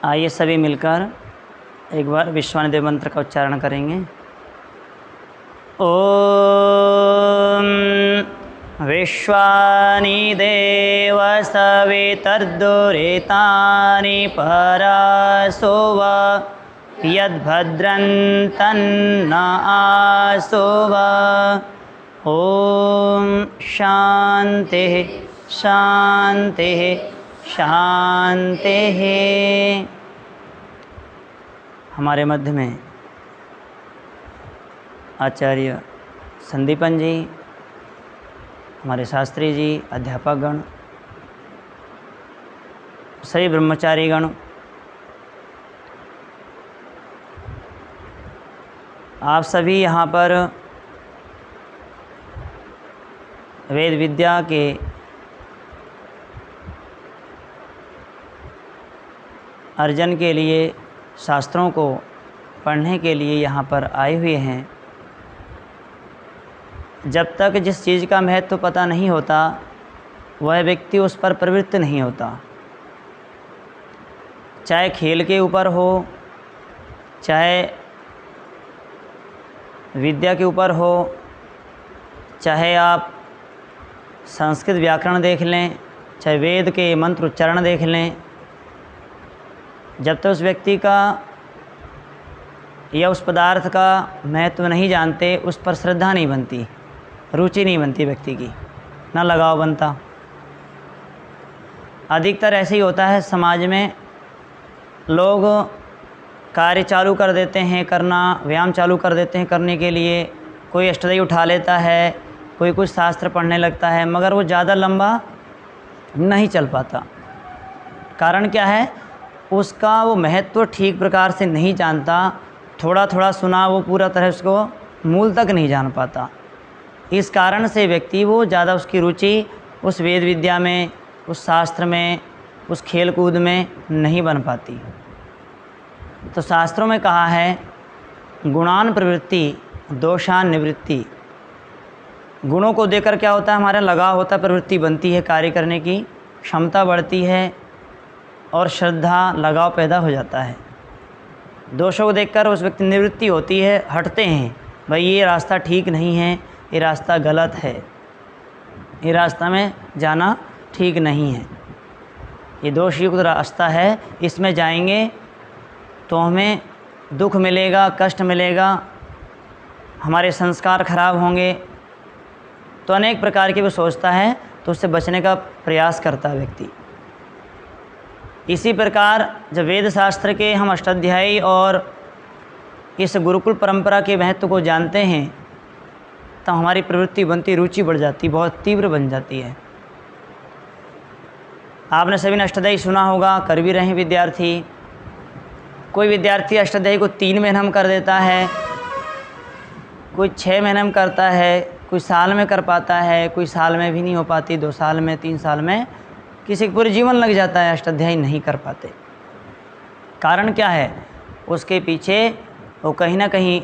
आइए सभी मिलकर एक बार विश्वानिदेव मंत्र का उच्चारण करेंगे। ओम विश्वानिदेव सवितर्दुरितानि परासुव यद्भद्रं तन्न आसुव। ओम शांतिः शांतिः शांतिः। हमारे मध्य में आचार्य संदीपन जी, हमारे शास्त्री जी, अध्यापक गण, सभी ब्रह्मचारी गण, आप सभी यहाँ पर वेद विद्या के अर्जन के लिए, शास्त्रों को पढ़ने के लिए यहाँ पर आए हुए हैं। जब तक जिस चीज़ का महत्व पता नहीं होता वह व्यक्ति उस पर प्रवृत्त नहीं होता। चाहे खेल के ऊपर हो, चाहे विद्या के ऊपर हो, चाहे आप संस्कृत व्याकरण देख लें, चाहे वेद के मंत्र उच्चारण देख लें, जब तक उस व्यक्ति का या उस पदार्थ का महत्व नहीं जानते उस पर श्रद्धा नहीं बनती, रुचि नहीं बनती व्यक्ति की, ना लगाव बनता। अधिकतर ऐसे ही होता है समाज में। लोग कार्य चालू कर देते हैं करना, व्यायाम चालू कर देते हैं करने के लिए। कोई अष्टदई उठा लेता है, कोई कुछ शास्त्र पढ़ने लगता है, मगर वो ज़्यादा लंबा नहीं चल पाता। कारण क्या है? उसका वो महत्व ठीक प्रकार से नहीं जानता। थोड़ा थोड़ा सुना, वो पूरा तरह उसको मूल तक नहीं जान पाता। इस कारण से व्यक्ति वो ज़्यादा उसकी रुचि उस वेद विद्या में, उस शास्त्र में, उस खेल कूद में नहीं बन पाती। तो शास्त्रों में कहा है गुणान प्रवृत्ति दोषान निवृत्ति। गुणों को देखकर क्या होता है? हमारा लगाव होता है, प्रवृत्ति बनती है, कार्य करने की क्षमता बढ़ती है और श्रद्धा लगाव पैदा हो जाता है। दोषों को देखकर उस व्यक्ति निवृत्ति होती है, हटते हैं, भाई ये रास्ता ठीक नहीं है, ये रास्ता गलत है, ये रास्ता में जाना ठीक नहीं है, ये दोषयुक्त रास्ता है, इसमें जाएंगे तो हमें दुख मिलेगा, कष्ट मिलेगा, हमारे संस्कार खराब होंगे। तो अनेक प्रकार की वो सोचता है, तो उससे बचने का प्रयास करता है व्यक्ति। इसी प्रकार जब वेद शास्त्र के हम अष्टाध्यायी और इस गुरुकुल परंपरा के महत्व को जानते हैं तो हमारी प्रवृत्ति बनती, रुचि बढ़ जाती, बहुत तीव्र बन जाती है। आपने सभी ने अष्टाध्यायी सुना होगा, कर भी रहे हैं विद्यार्थी। कोई विद्यार्थी अष्टाध्यायी को 3 महीने में कर देता है, कोई 6 महीने में करता है, कोई साल में कर पाता है, कोई साल में भी नहीं हो पाती, 2 साल में, 3 साल में, किसी को पूरे जीवन लग जाता है, अष्टाध्यायी नहीं कर पाते। कारण क्या है? उसके पीछे वो कहीं ना कहीं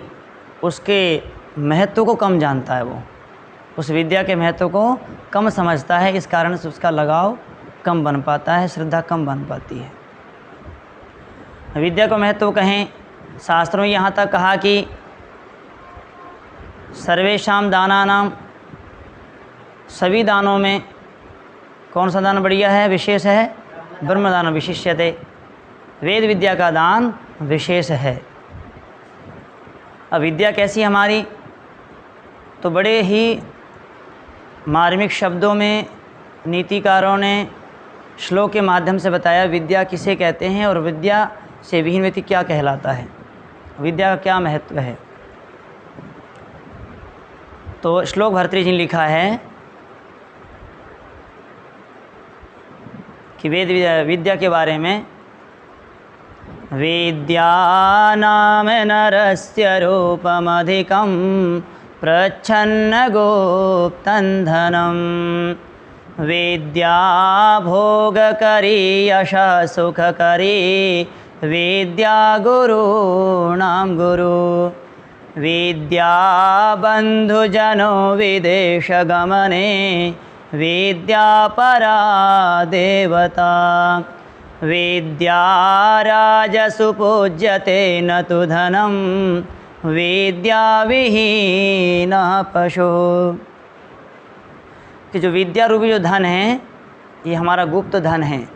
उसके महत्व को कम जानता है, वो उस विद्या के महत्व को कम समझता है। इस कारण से उसका लगाव कम बन पाता है, श्रद्धा कम बन पाती है। विद्या को महत्व कहें, शास्त्रों में यहाँ तक कहा कि सर्वेषां दानानां, सभी दानों में कौन सा दान बढ़िया है, विशेष है? ब्रह्मदान विशिष्यते। वेद विद्या का दान विशेष है। अब विद्या कैसी हमारी? तो बड़े ही मार्मिक शब्दों में नीतिकारों ने श्लोक के माध्यम से बताया विद्या किसे कहते हैं और विद्या से विहीन व्यक्ति क्या कहलाता है, विद्या का क्या महत्व है। तो श्लोक भर्तृहरि जी ने लिखा है कि वेद विद्या के बारे में, विद्या नाम नरस्य रूपमधिकं प्रच्छन्न गुप्तं धनं विद्या भोगकरी यशः सुखकरी विद्या गुरूणां गुरु विद्या बन्धुजनो विदेशगमने विद्या परा देवता विद्या राजसु पूज्यते न तु धनम विद्या विहीनः पशु। कि जो विद्या रूपी जो धन है ये हमारा गुप्त धन है।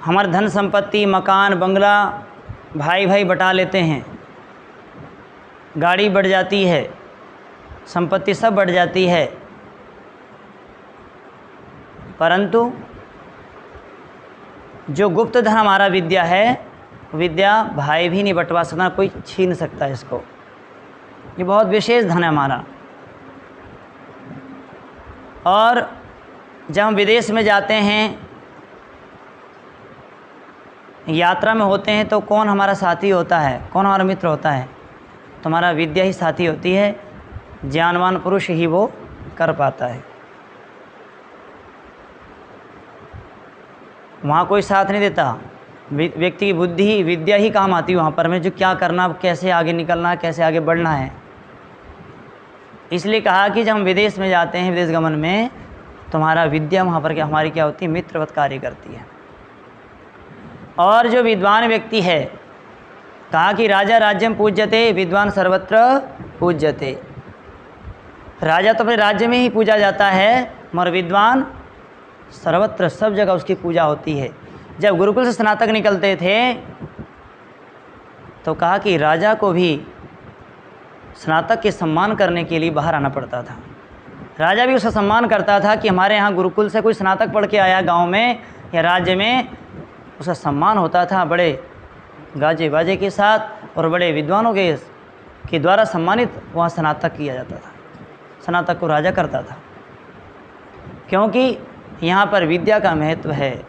हमारा धन संपत्ति, मकान, बंगला भाई भाई बटा लेते हैं, गाड़ी बढ़ जाती है, संपत्ति सब बढ़ जाती है, परंतु जो गुप्त धन हमारा विद्या है, विद्या भाई भी नहीं बंटवा सकता, कोई छीन सकता है इसको। ये बहुत विशेष धन है हमारा। और जब हम विदेश में जाते हैं, यात्रा में होते हैं, तो कौन हमारा साथी होता है, कौन हमारा मित्र होता है? तो हमारा विद्या ही साथी होती है। ज्ञानवान पुरुष ही वो कर पाता है। वहाँ कोई साथ नहीं देता। व्यक्ति की बुद्धि ही, विद्या ही काम आती है वहाँ पर, में जो क्या करना, कैसे आगे निकलना, कैसे आगे बढ़ना है। इसलिए कहा कि जब हम विदेश में जाते हैं, विदेश गमन में, तो हमारा विद्या वहाँ पर क्या हमारी क्या होती है? मित्रवत कार्य करती है। और जो विद्वान व्यक्ति है, कहा कि राजा राज्यम पूज्यते विद्वान सर्वत्र पूज्यते। राजा तो अपने राज्य में ही पूजा जाता है, मगर विद्वान सर्वत्र, सब जगह उसकी पूजा होती है। जब गुरुकुल से स्नातक निकलते थे तो कहा कि राजा को भी स्नातक के सम्मान करने के लिए बाहर आना पड़ता था। राजा भी उसका सम्मान करता था कि हमारे यहाँ गुरुकुल से कोई स्नातक पढ़ के आया गांव में या राज्य में, उसका सम्मान होता था बड़े गाजे बाजे के साथ और बड़े विद्वानों के द्वारा सम्मानित वहाँ स्नातक किया जाता था। स्नातक को राजा करता था, क्योंकि यहाँ पर विद्या का महत्व है।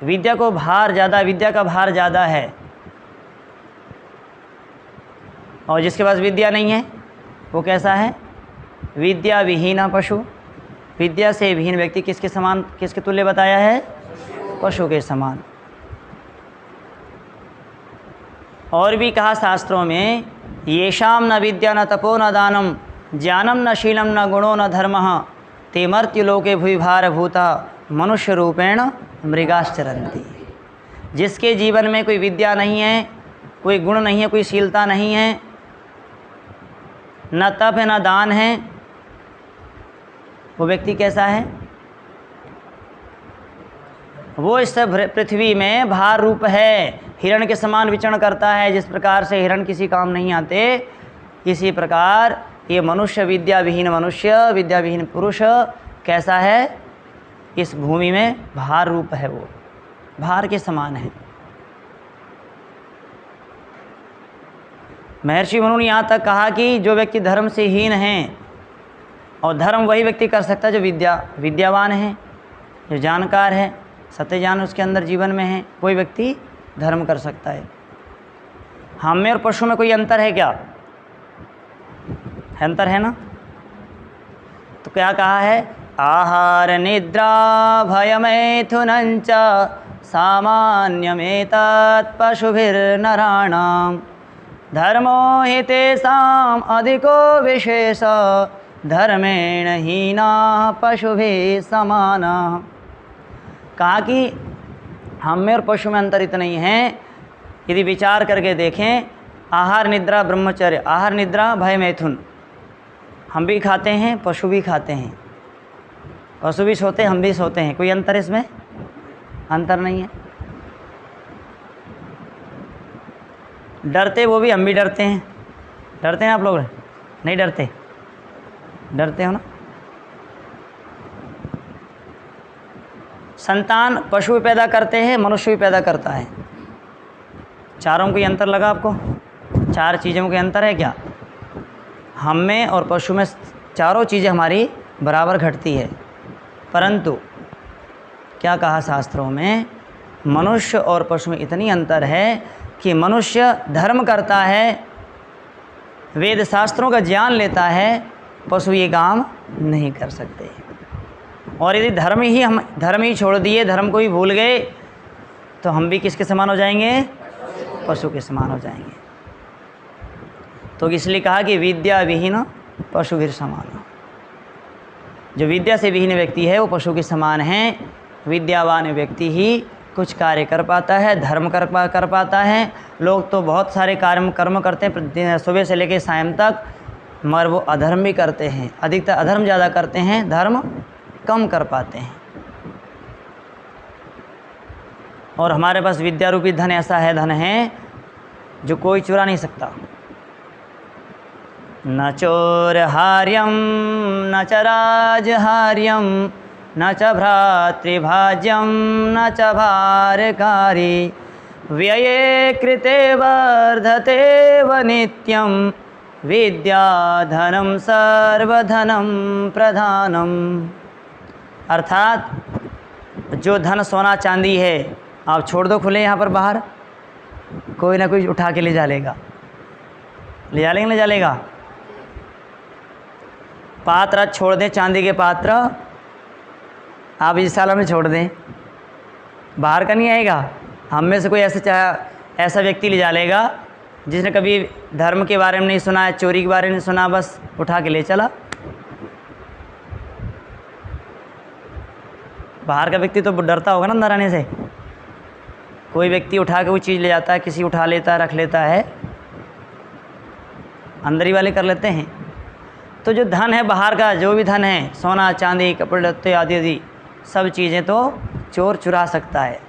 विद्या को भार ज़्यादा, विद्या का भार ज़्यादा है। और जिसके पास विद्या नहीं है वो कैसा है? विद्या विहीना पशु। विद्या से विहीन व्यक्ति किसके समान, किसके तुल्य बताया है? पशु के समान। और भी कहा शास्त्रों में, येषाम न विद्या न तपो न दानम ज्ञानम न शीलम न गुणो न धर्मः ते मर्त्युलोके भूभार भूता मनुष्य रूपेण मृगाश्चरन्ति। जिसके जीवन में कोई विद्या नहीं है, कोई गुण नहीं है, कोई शीलता नहीं है, न तप है न दान है, वो व्यक्ति कैसा है? वो इस पृथ्वी में भार रूप है, हिरण के समान विचरण करता है। जिस प्रकार से हिरण किसी काम नहीं आते, इसी प्रकार ये मनुष्य, विद्या विहीन मनुष्य, विद्या विहीन पुरुष कैसा है? इस भूमि में भार रूप है, वो भार के समान है। महर्षि मनु ने यहाँ तक कहा कि जो व्यक्ति धर्म से हीन हैं, और धर्म वही व्यक्ति कर सकता है जो विद्यावान है, जो जानकार है, सत्य ज्ञान उसके अंदर जीवन में है, कोई व्यक्ति धर्म कर सकता है। हम में और पशु में कोई अंतर है क्या? है, अंतर है ना? तो क्या कहा है? आहार निद्रा भयमैथुनञ्च सामान्यमेतत् पशुभिर्नराणां धर्मो हि तेषाम् अधिको विशेष धर्मेण हीना पशुभिः समानः। कहा कि हम में और पशु में अंतर इतना ही है। यदि विचार करके देखें, आहार निद्रा ब्रह्मचर्य, आहार निद्रा भय मैथुन, हम भी खाते हैं, पशु भी खाते हैं, पशु भी सोते हैं, हम भी सोते हैं, कोई अंतर इसमें? अंतर नहीं है। डरते वो भी, हम भी डरते हैं। डरते हैं आप लोग? नहीं डरते? डरते हो ना? संतान पशु भी पैदा करते हैं, मनुष्य भी पैदा करता है। चारों में कोई अंतर लगा आपको? चार चीज़ों के अंतर है क्या? हम में और पशु में चारों चीज़ें हमारी बराबर घटती है, परंतु क्या कहा शास्त्रों में? मनुष्य और पशु में इतनी अंतर है कि मनुष्य धर्म करता है, वेद शास्त्रों का ज्ञान लेता है, पशु ये काम नहीं कर सकते। और यदि हम धर्म ही छोड़ दिए, धर्म को ही भूल गए, तो हम भी किसके समान हो जाएंगे? पशु के समान हो जाएंगे। तो इसलिए कहा कि विद्या विहीन पशु भी समान। जो विद्या से विहीन व्यक्ति है वो पशु के समान है। विद्यावान व्यक्ति ही कुछ कार्य कर पाता है, धर्म कर पाता है। लोग तो बहुत सारे कर्म करते हैं सुबह से लेकर शाम तक, मगर वो अधर्म भी करते हैं। अधिकतर अधर्म ज़्यादा करते हैं, धर्म कम कर पाते हैं। और हमारे पास विद्या रूपी धन ऐसा है, धन है जो कोई चुरा नहीं सकता। न चोरहार्यम न च राजहार्यम न च भ्रातृभाज्यम न च भारकारी व्यये कृते वर्धते व नित्यम विद्याधनम सर्वधनम प्रधानम। अर्थात जो धन सोना चांदी है आप छोड़ दो खुले यहाँ पर बाहर, कोई ना कोई उठा के ले जा लेगा। ले जा लेगा। पात्र छोड़ दें, चांदी के पात्र आप इस साल में छोड़ दें, बाहर का नहीं आएगा। हम में से कोई ऐसा व्यक्ति ले जा लेगा जिसने कभी धर्म के बारे में नहीं सुना है, चोरी के बारे में नहीं सुना, बस उठा के ले चला। बाहर का व्यक्ति तो डरता होगा ना अंदर आने से। कोई व्यक्ति उठा के वो चीज़ ले जाता है, किसी उठा लेता है, रख लेता है, अंदर ही वाले कर लेते हैं। तो जो धन है बाहर का, जो भी धन है, सोना चांदी कपड़े लत्ते आदि आदि सब चीज़ें तो चोर चुरा सकता है।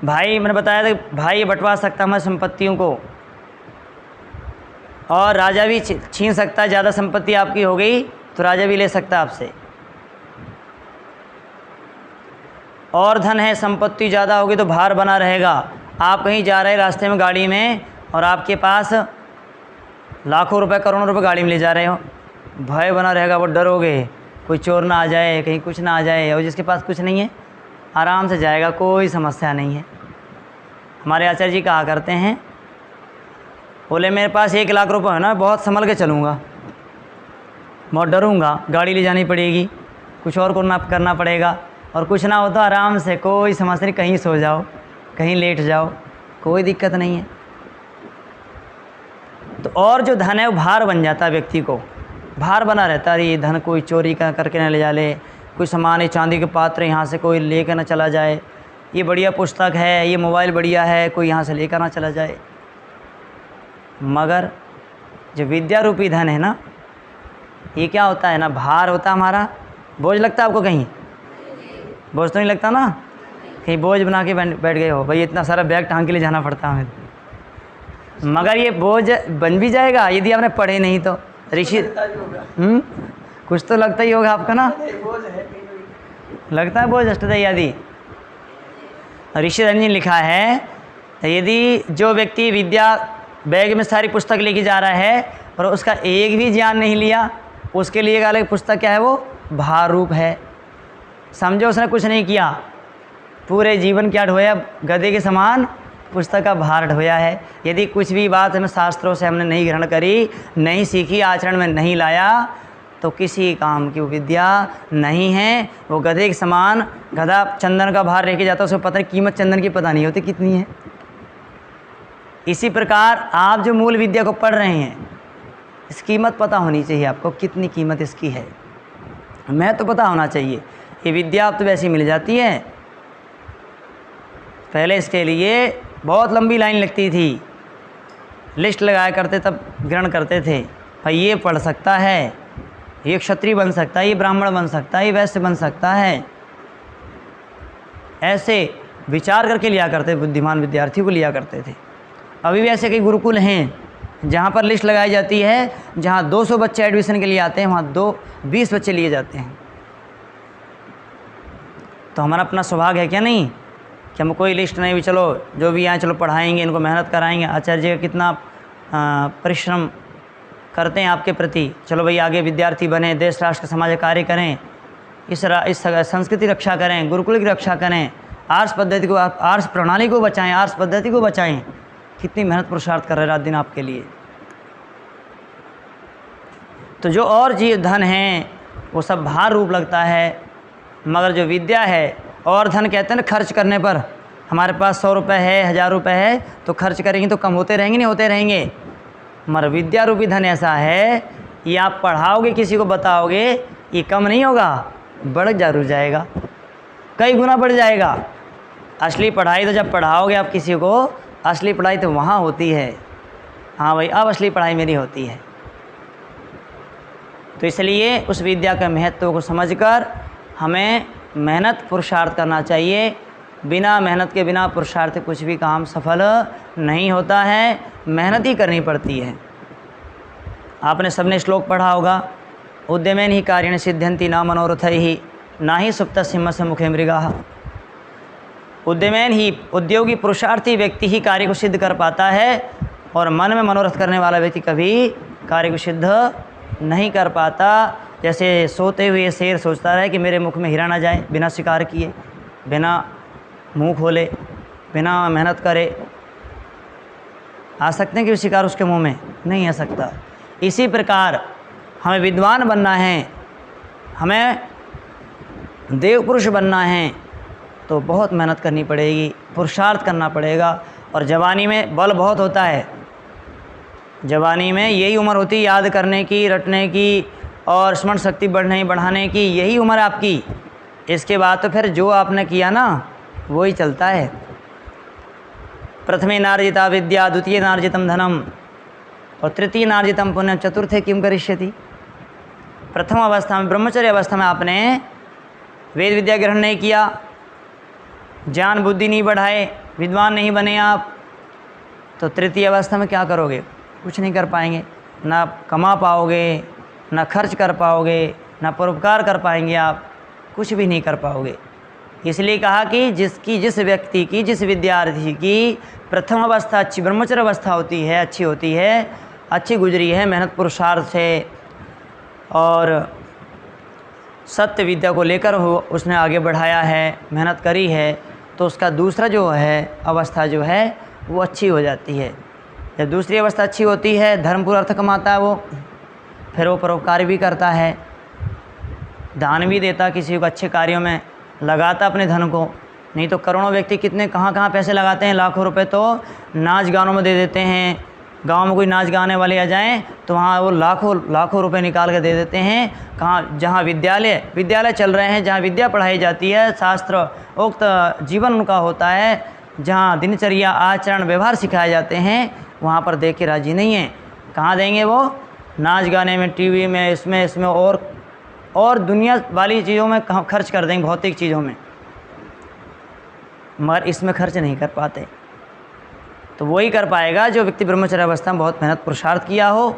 भाई मैंने बताया था भाई बंटवा सकता है संपत्तियों को, और राजा भी छीन सकता है। ज़्यादा संपत्ति आपकी हो गई तो राजा भी ले सकता है आपसे। और धन है, संपत्ति ज़्यादा होगी तो भार बना रहेगा। आप कहीं जा रहे हैं रास्ते में गाड़ी में और आपके पास लाखों रुपए करोड़ों रुपए गाड़ी में ले जा रहे हो, भय बना रहेगा, वो डरोगे कोई चोर ना आ जाए, कहीं कुछ ना आ जाए। और जिसके पास कुछ नहीं है आराम से जाएगा, कोई समस्या नहीं है। हमारे आचार्य जी कहा करते हैं, बोले मेरे पास 1 लाख रुपए है ना, बहुत संभल के चलूँगा, बहुत डरूँगा, गाड़ी ले जानी पड़ेगी, कुछ और करना पड़ेगा, और कुछ ना हो तो आराम से कोई समस्या नहीं, कहीं सो जाओ, कहीं लेट जाओ, कोई दिक्कत नहीं है। तो और जो धन है वो भार बन जाता है, व्यक्ति को भार बना रहता है। ये धन कोई चोरी करके ना ले जा ले, कोई सामान है चांदी के पात्र यहाँ से कोई लेकर ना चला जाए, ये बढ़िया पुस्तक है, ये मोबाइल बढ़िया है, कोई यहाँ से लेकर ना चला जाए। मगर जो विद्या रूपी धन है ना, ये क्या होता है ना, भार होता है हमारा। बोझ लगता है आपको कहीं? बोझ तो नहीं लगता ना, कहीं बोझ बना के बैठ गए हो, भाई इतना सारा बैग टांग के लिए जाना पड़ता है हमें। मगर ये बोझ बन भी जाएगा यदि आपने पढ़े नहीं तो। ऋषि कुछ तो लगता ही होगा आपका ना, लगता है बोझ अष्टदई आदि। ऋषि धन जी लिखा है, यदि जो व्यक्ति विद्या बैग में सारी पुस्तक लेके जा रहा है और उसका एक भी ज्ञान नहीं लिया, उसके लिए एक अलग पुस्तक क्या है, वो भार रूप है। समझो उसने कुछ नहीं किया, पूरे जीवन क्या ढोया, गधे के समान पुस्तक का भार ढोया है। यदि कुछ भी बात हमें शास्त्रों से हमने नहीं ग्रहण करी, नहीं सीखी, आचरण में नहीं लाया, तो किसी काम की विद्या नहीं है। वो गधे के समान, गधा चंदन का भार लेके जाता है, उसको पता नहीं कीमत चंदन की पता नहीं होती कितनी है। इसी प्रकार आप जो मूल विद्या को पढ़ रहे हैं, इस कीमत पता होनी चाहिए आपको, कितनी कीमत इसकी है, मैं तो पता होना चाहिए। ये विद्या अब तो वैसी मिल जाती है, पहले इसके लिए बहुत लंबी लाइन लगती थी, लिस्ट लगाया करते, तब ग्रहण करते थे, भाई ये पढ़ सकता है, ये क्षत्रिय बन सकता है, ये ब्राह्मण बन सकता है, ये वैश्य बन सकता है। ऐसे विचार करके लिया करते, बुद्धिमान विद्यार्थियों को लिया करते थे। अभी भी ऐसे कई गुरुकुल हैं जहाँ पर लिस्ट लगाई जाती है, जहाँ 200 बच्चे एडमिशन के लिए आते हैं, वहाँ 20 बच्चे लिए जाते हैं। तो हमारा अपना सौभाग्य है क्या नहीं कि हम कोई लिस्ट नहीं, भी चलो जो भी आए चलो पढ़ाएंगे, इनको मेहनत कराएंगे। आचार्य कितना परिश्रम करते हैं आपके प्रति, चलो भाई आगे विद्यार्थी बने, देश राष्ट्र समाज का कार्य करें, इस संस्कृति रक्षा करें, गुरुकुल की रक्षा करें, आर्ष पद्धति को, आर्ष प्रणाली को बचाएं, आर्ष पद्धति को बचाएं। कितनी मेहनत पुरुषार्थ कर रहे रात दिन आपके लिए। तो जो और जीव धन हैं वो सब भार रूप लगता है, मगर जो विद्या है, और धन कहते हैं ना खर्च करने पर, हमारे पास 100 रुपये है, 1000 रुपये है, तो खर्च करेंगे तो कम होते रहेंगे, नहीं होते रहेंगे। मगर विद्या रूपी धन ऐसा है, ये आप पढ़ाओगे, किसी को बताओगे, ये कम नहीं होगा, बढ़ जरूर जाएगा, कई गुना बढ़ जाएगा। असली पढ़ाई तो जब पढ़ाओगे आप किसी को, असली पढ़ाई तो वहाँ होती है। हाँ भाई, अब असली पढ़ाई मेरी होती है। तो इसलिए उस विद्या के महत्व को समझकर हमें मेहनत पुरुषार्थ करना चाहिए। बिना मेहनत के, बिना पुरुषार्थ कुछ भी काम सफल नहीं होता है, मेहनत ही करनी पड़ती है। आपने सबने श्लोक पढ़ा होगा, उद्यमेन ही कार्याणि सिद्ध्यन्ति न मनोरथैहि ना ही सुप्त सिंहस्य मुखे मृगाः। उद्यमेन ही, उद्योगी पुरुषार्थी व्यक्ति ही कार्य को सिद्ध कर पाता है, और मन में मनोरथ करने वाला व्यक्ति कभी कार्य को सिद्ध नहीं कर पाता। जैसे सोते हुए शेर सोचता रहे कि मेरे मुख में हीरा ना जाए, बिना शिकार किए, बिना मुंह खोले, बिना मेहनत करे। आ सकते हैं कि शिकार उसके मुंह में नहीं आ सकता। इसी प्रकार हमें विद्वान बनना है, हमें देव पुरुष बनना है, तो बहुत मेहनत करनी पड़ेगी, पुरुषार्थ करना पड़ेगा। और जवानी में बल बहुत होता है, जवानी में यही उम्र होती है याद करने की, रटने की और स्मरण शक्ति बढ़ाने की, यही उम्र आपकी। इसके बाद तो फिर जो आपने किया ना वही चलता है। प्रथमे नार्जिता विद्या, द्वितीय नार्जितम धनम और तृतीय नार्जितम पुण्यम, चतुर्थे किम करिष्यति। प्रथम अवस्था में, ब्रह्मचर्य अवस्था में आपने वेद विद्या ग्रहण नहीं किया, ज्ञान बुद्धि नहीं बढ़ाए, विद्वान नहीं बने आप, तो तृतीय अवस्था में क्या करोगे? कुछ नहीं कर पाएंगे, ना कमा पाओगे, ना खर्च कर पाओगे, ना परोपकार कर पाएंगे, आप कुछ भी नहीं कर पाओगे। इसलिए कहा कि जिस व्यक्ति की, जिस विद्यार्थी की प्रथम अवस्था अच्छी ब्रह्मचर्य अवस्था होती है, अच्छी होती है, अच्छी गुजरी है मेहनत पुरुषार्थ से, और सत्य विद्या को लेकर उसने आगे बढ़ाया है, मेहनत करी है, तो उसका दूसरा जो है अवस्था जो है वो अच्छी हो जाती है। जब दूसरी अवस्था अच्छी होती है, धर्मपूर्ण अर्थ कमाता है वो, फिर वो परोपकार भी करता है, दान भी देता, किसी को अच्छे कार्यों में लगाता अपने धन को। नहीं तो करोड़ों व्यक्ति कितने कहाँ पैसे लगाते हैं, लाखों रुपए तो नाच गानों में दे देते हैं। गांव में कोई नाच गाने वाले आ जाएं तो वहाँ वो लाखों रुपए निकाल कर दे देते हैं। कहाँ, जहाँ विद्यालय चल रहे हैं, जहाँ विद्या पढ़ाई जाती है, शास्त्र उक्त जीवन उनका होता है, जहाँ दिनचर्या आचरण व्यवहार सिखाए जाते हैं, वहाँ पर दे के राजी नहीं है। कहाँ देंगे वो? नाच गाने में, टीवी में, इसमें और दुनिया वाली चीज़ों में खर्च कर देंगे, भौतिक चीज़ों में, मगर इसमें खर्च नहीं कर पाते। तो वही कर पाएगा जो व्यक्ति ब्रह्मचर्य अवस्था में बहुत मेहनत पुरुषार्थ किया हो,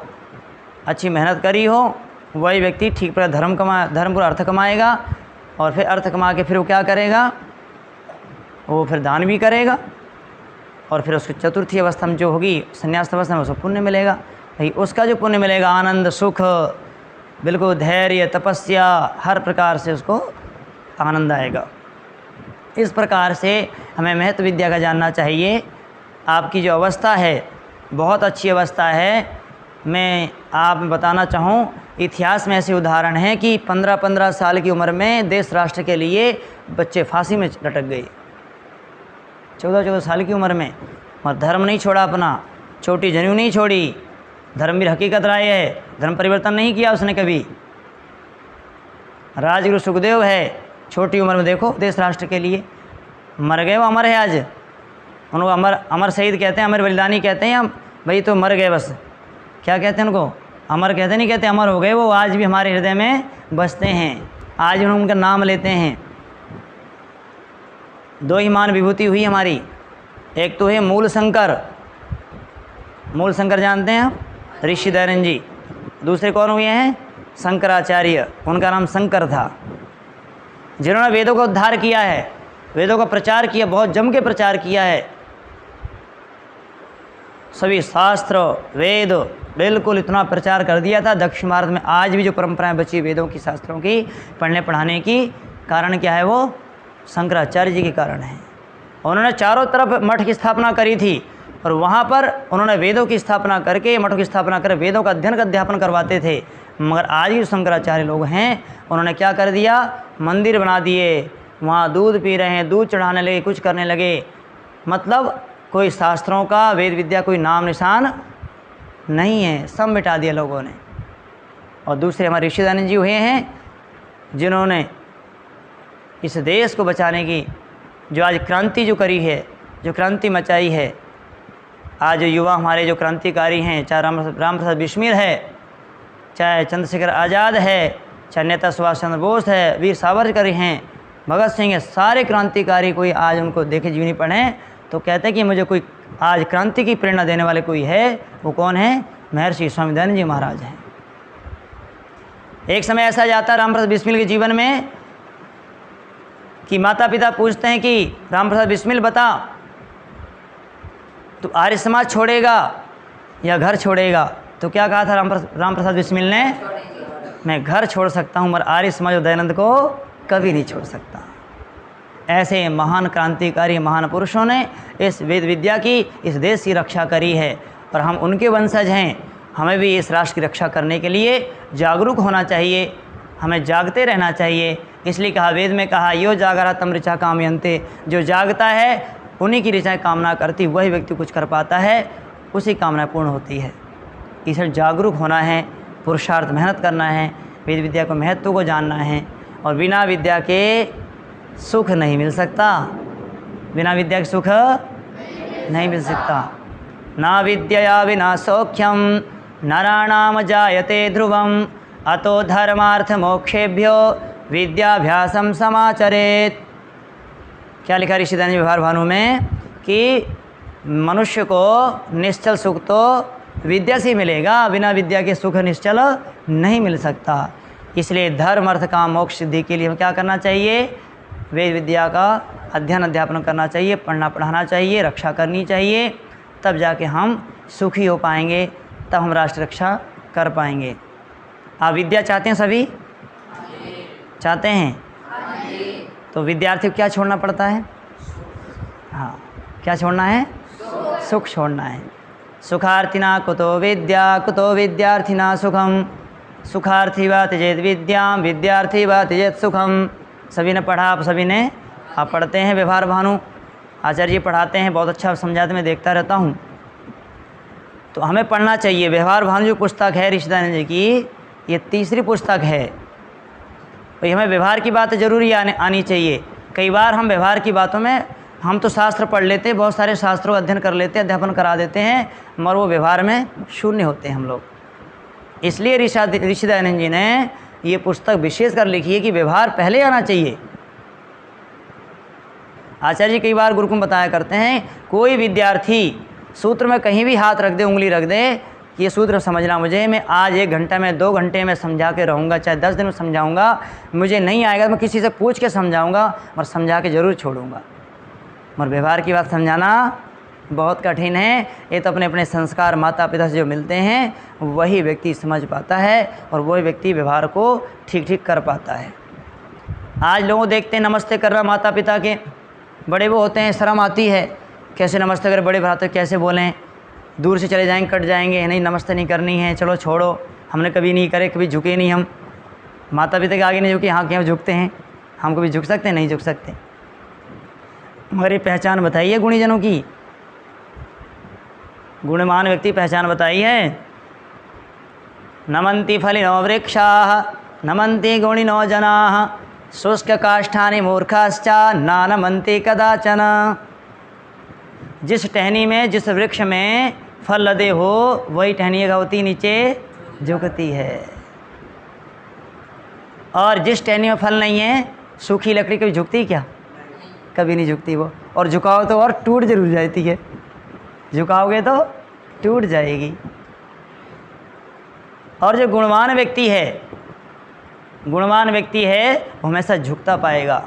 अच्छी मेहनत करी हो, वही व्यक्ति ठीक पर धर्मपूर्ण अर्थ कमाएगा। और फिर अर्थ कमा के फिर वो क्या करेगा? वो फिर दान भी करेगा, और फिर उसकी चतुर्थी अवस्था में जो होगी संन्यास अवस्था में उसको पुण्य मिलेगा। भाई उसका जो पुण्य मिलेगा, आनंद, सुख, बिल्कुल धैर्य, तपस्या, हर प्रकार से उसको आनंद आएगा। इस प्रकार से हमें महत्व विद्या का जानना चाहिए। आपकी जो अवस्था है बहुत अच्छी अवस्था है। मैं आप बताना चाहूँ, इतिहास में ऐसे उदाहरण हैं कि 15-15 साल की उम्र में देश राष्ट्र के लिए बच्चे फांसी में लटक गए, 14-14 साल की उम्र में, और धर्म नहीं छोड़ा अपना, छोटी जनेऊ नहीं छोड़ी। धर्मवीर हकीकत राय है, धर्म परिवर्तन नहीं किया उसने कभी। राजगुरु सुखदेव है, छोटी उम्र में देखो देश राष्ट्र के लिए मर गए। वो अमर है आज, उनको अमर शहीद कहते हैं, अमर बलिदानी कहते हैं। हम भाई तो मर गए, बस क्या कहते हैं उनको? अमर कहते नहीं, कहते अमर हो गए। वो आज भी हमारे हृदय में बसते हैं, आज हम उनका नाम लेते हैं। दो ही मान विभूति हुई हमारी, एक तो है मूल शंकर, मूल शंकर जानते हैं आप, ऋषि दयानंद जी। दूसरे कौन हुए हैं? शंकराचार्य, उनका नाम शंकर था, जिन्होंने वेदों का उद्धार किया है, वेदों का प्रचार किया, बहुत जम के प्रचार किया है। सभी शास्त्र वेद बिल्कुल इतना प्रचार कर दिया था। दक्षिण भारत में आज भी जो परंपराएं बची वेदों की, शास्त्रों की पढ़ने पढ़ाने की, कारण क्या है? वो शंकराचार्य जी के कारण है। उन्होंने चारों तरफ मठ की स्थापना करी थी, और वहाँ पर उन्होंने वेदों की स्थापना करके, मठों की स्थापना कर वेदों का अध्ययन का अध्यापन करवाते थे। मगर आज भी शंकराचार्य लोग हैं, उन्होंने क्या कर दिया? मंदिर बना दिए, वहाँ दूध पी रहे हैं, दूध चढ़ाने लगे, कुछ करने लगे। मतलब कोई शास्त्रों का, वेद विद्या कोई नाम निशान नहीं है, सब मिटा दिया लोगों ने। और दूसरे हमारे ऋषि दयानंद जी हुए हैं, जिन्होंने इस देश को बचाने की जो आज क्रांति जो करी है, जो क्रांति मचाई है, आज जो युवा हमारे जो क्रांतिकारी हैं, चाहे राम प्रसाद बिस्मिल है, चाहे चंद्रशेखर आज़ाद है, चाहे नेता सुभाष चंद्र बोस है, वीर सावरकर हैं, भगत सिंह है, सारे क्रांतिकारी कोई आज उनको देखे जीवनी पढ़ें तो कहते हैं कि मुझे कोई आज क्रांति की प्रेरणा देने वाले कोई है, वो कौन है? महर्षि स्वामी दयानंद जी महाराज हैं। एक समय ऐसा जाता राम प्रसाद बिस्मिल के जीवन में कि माता पिता पूछते हैं कि राम प्रसाद बिस्मिल बता, तो आर्य समाज छोड़ेगा या घर छोड़ेगा? तो क्या कहा था राम प्रसाद बिस्मिल ने? मैं घर छोड़ सकता हूँ, मगर आर्य समाज और दयानंद को कभी नहीं छोड़ सकता। ऐसे महान क्रांतिकारी महान पुरुषों ने इस वेद विद्या की, इस देश की रक्षा करी है और हम उनके वंशज हैं। हमें भी इस राष्ट्र की रक्षा करने के लिए जागरूक होना चाहिए, हमें जागते रहना चाहिए। इसलिए कहा, वेद में कहा, यो जागरा तम ऋचा कामयन्ते, जो जागता है उन्हीं की ऋचाएँ कामना करती, वही व्यक्ति कुछ कर पाता है, उसी कामना पूर्ण होती है। इसलिए जागरूक होना है, पुरुषार्थ मेहनत करना है, वेद विद्या को महत्व को जानना है। और बिना विद्या के सुख नहीं मिल सकता, बिना विद्या के सुख नहीं मिल सकता। ना विद्यया विना सौख्यम नराणाम जायते ध्रुवम अतो धर्मार्थ मोक्षेभ्यो विद्याभ्यासम समाचरेत। क्या लिखा ऋषि दयानंद जी व्यवहार भानु में कि मनुष्य को निश्चल सुख तो विद्या से मिलेगा, बिना विद्या के सुख निश्चल नहीं मिल सकता। इसलिए धर्म अर्थ काम मोक्ष सिद्धि के लिए हमें क्या करना चाहिए? वेद विद्या का अध्ययन अध्यापन करना चाहिए, पढ़ना पढ़ाना चाहिए, रक्षा करनी चाहिए, तब जाके हम सुखी हो पाएंगे, तब हम राष्ट्र रक्षा कर पाएंगे। आप विद्या चाहते हैं? सभी चाहते हैं? तो विद्यार्थी को क्या छोड़ना पड़ता है? हाँ, क्या छोड़ना है? सुख छोड़ना है। सुखार्थिना कुतो विद्या कुतो विद्यार्थिना सुखम, सुखार्थी वा त्यजेत विद्याम विद्यार्थी वा त्यजेत सुखम। सभी ने पढ़ा, आप सभी ने, आप पढ़ते हैं व्यवहार भानु, आचार्य जी पढ़ाते हैं, बहुत अच्छा समझाते, मैं देखता रहता हूँ। तो हमें पढ़ना चाहिए। व्यवहार भानु जो पुस्तक है ऋषि दयानंद जी की, ये तीसरी पुस्तक है। तो हमें व्यवहार की बात जरूरी आनी चाहिए। कई बार हम व्यवहार की बातों में, हम तो शास्त्र पढ़ लेते हैं, बहुत सारे शास्त्रों का अध्ययन कर लेते हैं, अध्यापन करा देते हैं, मगर वो व्यवहार में शून्य होते हैं हम लोग। इसलिए ऋषि दयानंद जी ने ये पुस्तक विशेष कर लिखी है कि व्यवहार पहले आना चाहिए। आचार्य जी कई बार गुरु को बताया करते हैं, कोई विद्यार्थी सूत्र में कहीं भी हाथ रख दे, उंगली रख दे, ये सूत्र समझना मुझे, मैं आज 1 घंटा में 2 घंटे में समझा के रहूँगा, चाहे 10 दिन में समझाऊँगा, मुझे नहीं आएगा तो मैं किसी से पूछ के समझाऊँगा, और समझा के ज़रूर छोड़ूँगा। मगर व्यवहार की बात समझाना बहुत कठिन है। ये तो अपने अपने संस्कार माता पिता से जो मिलते हैं वही व्यक्ति समझ पाता है, और वही व्यक्ति व्यवहार को ठीक ठीक कर पाता है। आज लोगों देखते हैं नमस्ते कर रहा माता पिता के, बड़े वो होते हैं, शर्म आती है, कैसे नमस्ते करें, बड़े भ्राता कैसे बोलें, दूर से चले जाएंगे, कट जाएंगे, नहीं नमस्ते नहीं करनी है, चलो छोड़ो, हमने कभी नहीं करे, कभी झुके नहीं, हम माता पिता के आगे नहीं झुके, हाँ क्या झुकते हैं, हम कभी झुक सकते हैं? नहीं झुक सकते। मगर ये पहचान बताइए गुणीजनों की, गुणवान व्यक्ति पहचान बताई है। नमन्ति फलिनो वृक्षाः नमन्ति गुणिनो जनाः शुष्क काष्ठानि मूर्खाश्च न नमन्ति कदाचन। जिस टहनी में, जिस वृक्ष में फल लदे हो, वही टहनी होती नीचे झुकती है, और जिस टहनी में फल नहीं है, सूखी लकड़ी कभी झुकती क्या? कभी नहीं झुकती वो, और झुकाओ तो और टूट जरूर जाती है, झुकाओगे तो टूट जाएगी। और जो गुणवान व्यक्ति है, गुणवान व्यक्ति है, वो हमेशा झुकता पाएगा।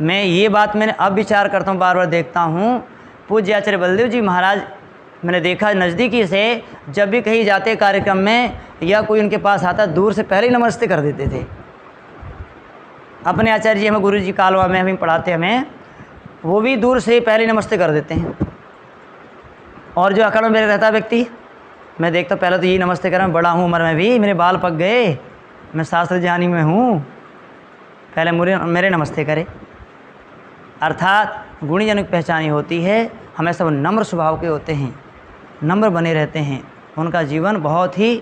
मैं ये बात मैंने अब विचार करता हूँ, बार बार देखता हूँ, पूज्य आचार्य बलदेव जी महाराज मैंने देखा नज़दीकी से, जब भी कहीं जाते कार्यक्रम में या कोई उनके पास आता, दूर से पहले ही नमस्ते कर देते थे। अपने आचार्य जी हमें गुरु जी कालवा में हमें पढ़ाते, हमें वो भी दूर से पहले नमस्ते कर देते हैं। और जो अकड़ में रहता व्यक्ति, मैं देखता पहले तो यही नमस्ते कर रहा हूँ, बड़ा हूँ उम्र में भी, मेरे बाल पक गए, मैं शास्त्र ज्ञानी में हूँ, पहले मेरे नमस्ते करे। अर्थात गुणीजनों की पहचान ये होती है, हमेशा वो नम्र स्वभाव के होते हैं, नम्र बने रहते हैं, उनका जीवन बहुत ही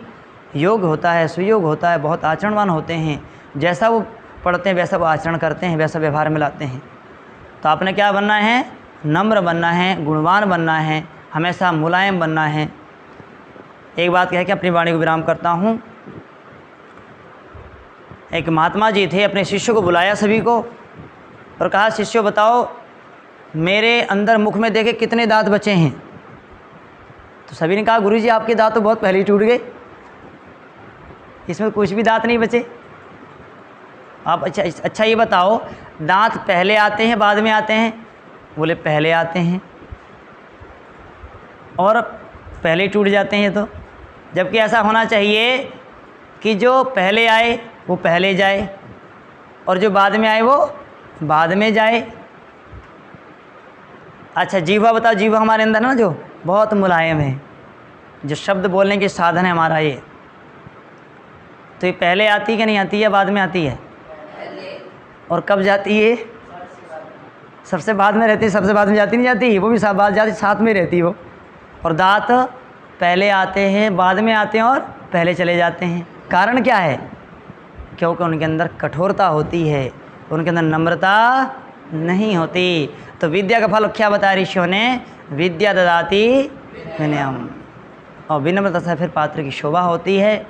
योग्य होता है, सुयोग होता है, बहुत आचरणवान होते हैं। जैसा वो पढ़ते हैं वैसा वो आचरण करते हैं, वैसा व्यवहार में लाते हैं। तो आपने क्या बनना है? नम्र बनना है, गुणवान बनना है, हमेशा मुलायम बनना है। एक बात कह के अपनी वाणी को विराम करता हूँ। एक महात्मा जी थे, अपने शिष्यों को बुलाया सभी को और कहा, शिष्यों बताओ मेरे अंदर मुख में देखे कितने दांत बचे हैं? तो सभी ने कहा, गुरुजी आपके दांत तो बहुत पहले ही टूट गए, इसमें कुछ भी दांत नहीं बचे। आप अच्छा ये बताओ, दांत पहले आते हैं बाद में आते हैं? बोले पहले आते हैं, और पहले टूट जाते हैं। तो जबकि ऐसा होना चाहिए कि जो पहले आए वो पहले जाए और जो बाद में आए वो बाद में जाए। अच्छा जीवा बताओ, जीवा हमारे अंदर ना जो बहुत मुलायम है, जो शब्द बोलने के साधन है हमारा ये, तो ये पहले आती है कि नहीं आती है, बाद में आती है? और कब जाती है? सबसे बाद में रहती है। सबसे बाद में जाती नहीं जाती, वो भी बाद जाती, साथ में रहती है वो। और दांत पहले आते हैं, बाद में आते हैं और पहले चले जाते हैं। कारण क्या है? क्योंकि उनके अंदर कठोरता होती है, उनके अंदर नम्रता नहीं होती। तो विद्या का फल क्या बताया ऋषियों ने? विद्या ददाति विनयम। और विनम्रता से फिर पात्र की शोभा होती है,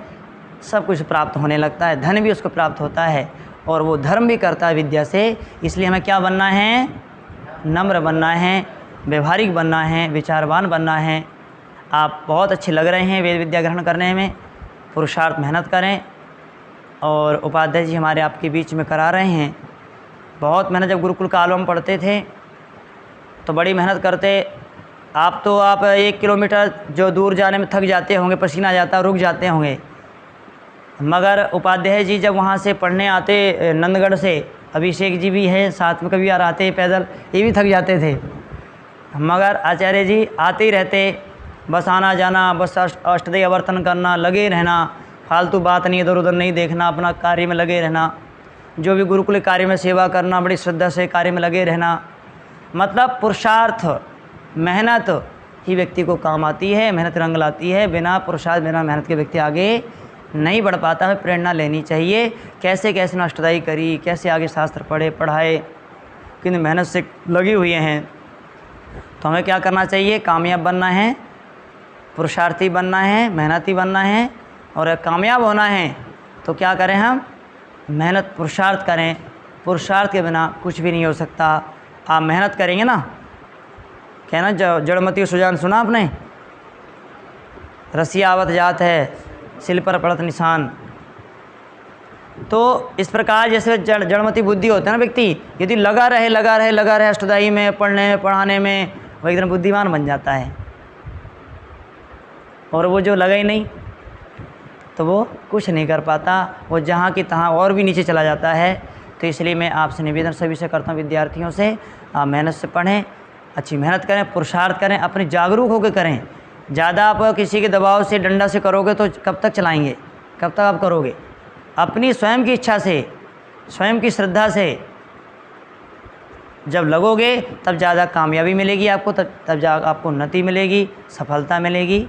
सब कुछ प्राप्त होने लगता है, धन भी उसको प्राप्त होता है और वो धर्म भी करता है विद्या से। इसलिए हमें क्या बनना है? नम्र बनना है, व्यवहारिक बनना है, विचारवान बनना है। आप बहुत अच्छे लग रहे हैं वेद विद्या ग्रहण करने में, पुरुषार्थ मेहनत करें। और उपाध्याय जी हमारे आपके बीच में करा रहे हैं बहुत मेहनत। जब गुरुकुल काल में पढ़ते थे तो बड़ी मेहनत करते। आप 1 किलोमीटर जो दूर जाने में थक जाते होंगे, पसीना आ जाता, रुक जाते होंगे, मगर उपाध्याय जी जब वहाँ से पढ़ने आते नंदगढ़ से, अभिषेक जी भी हैं साथ में, कभी यार आते पैदल, ये भी थक जाते थे, मगर आचार्य जी आते ही रहते, बस आना जाना, बस अष्टदय आवर्तन करना, लगे रहना, फालतू बात नहीं, इधर उधर नहीं देखना, अपना कार्य में लगे रहना, जो भी गुरुकुल कार्य में सेवा करना, बड़ी श्रद्धा से कार्य में लगे रहना। मतलब पुरुषार्थ मेहनत ही व्यक्ति को काम आती है, मेहनत रंग लाती है। बिना पुरुषार्थ बिना मेहनत के व्यक्ति आगे नहीं बढ़ पाता है। प्रेरणा लेनी चाहिए, कैसे कैसे अष्टदायी करी, कैसे आगे शास्त्र पढ़े पढ़ाए, कितनी मेहनत से लगी हुई हैं। तो हमें क्या करना चाहिए? कामयाब बनना है, पुरुषार्थी बनना है, मेहनती बनना है। और कामयाब होना है तो क्या करें? हम मेहनत पुरुषार्थ करें। पुरुषार्थ के बिना कुछ भी नहीं हो सकता। आप मेहनत करेंगे ना, कहना जड़मती सुजान सुना आपने? रसिया आवत जात है, सिल पर पड़त निशान। तो इस प्रकार जैसे जड़मती बुद्धि होता है ना व्यक्ति, यदि लगा रहे अष्टदायी में, पढ़ने में, पढ़ाने में, वो एकदम बुद्धिमान बन जाता है। और वो जो लगा ही नहीं तो वो कुछ नहीं कर पाता, वो जहाँ की तहाँ और भी नीचे चला जाता है। तो इसलिए मैं आपसे निवेदन सभी से करता हूँ, विद्यार्थियों से, आप मेहनत से पढ़ें, अच्छी मेहनत करें, पुरुषार्थ करें, अपने जागरूक होकर करें। ज़्यादा आप किसी के दबाव से, डंडा से करोगे तो कब तक चलाएंगे? कब तक आप करोगे? अपनी स्वयं की इच्छा से, स्वयं की श्रद्धा से जब लगोगे तब ज़्यादा कामयाबी मिलेगी आपको, तब जा आपको उन्नति मिलेगी, सफलता मिलेगी।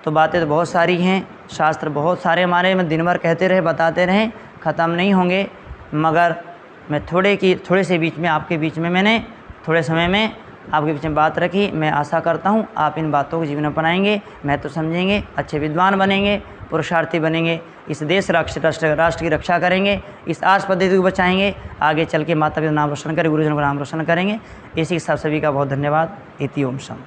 तो बातें तो बहुत सारी हैं, शास्त्र बहुत सारे हमारे में दिन भर कहते रहे, बताते रहें, ख़त्म नहीं होंगे। मगर मैं थोड़े से बीच में आपके बीच में मैंने थोड़े समय में आपके बीच में बात रखी। मैं आशा करता हूँ आप इन बातों को जीवन में अपनाएंगे, महत्व समझेंगे, अच्छे विद्वान बनेंगे, पुरुषार्थी बनेंगे, इस देश राष्ट्र की रक्षा करेंगे, इस आस पद्धति को बचाएंगे, आगे चल के माता पिता नाम रोशन करें, गुरुजनों का नाम रोशन करेंगे। इसी के साथ सभी का बहुत धन्यवाद। इति ओम शम।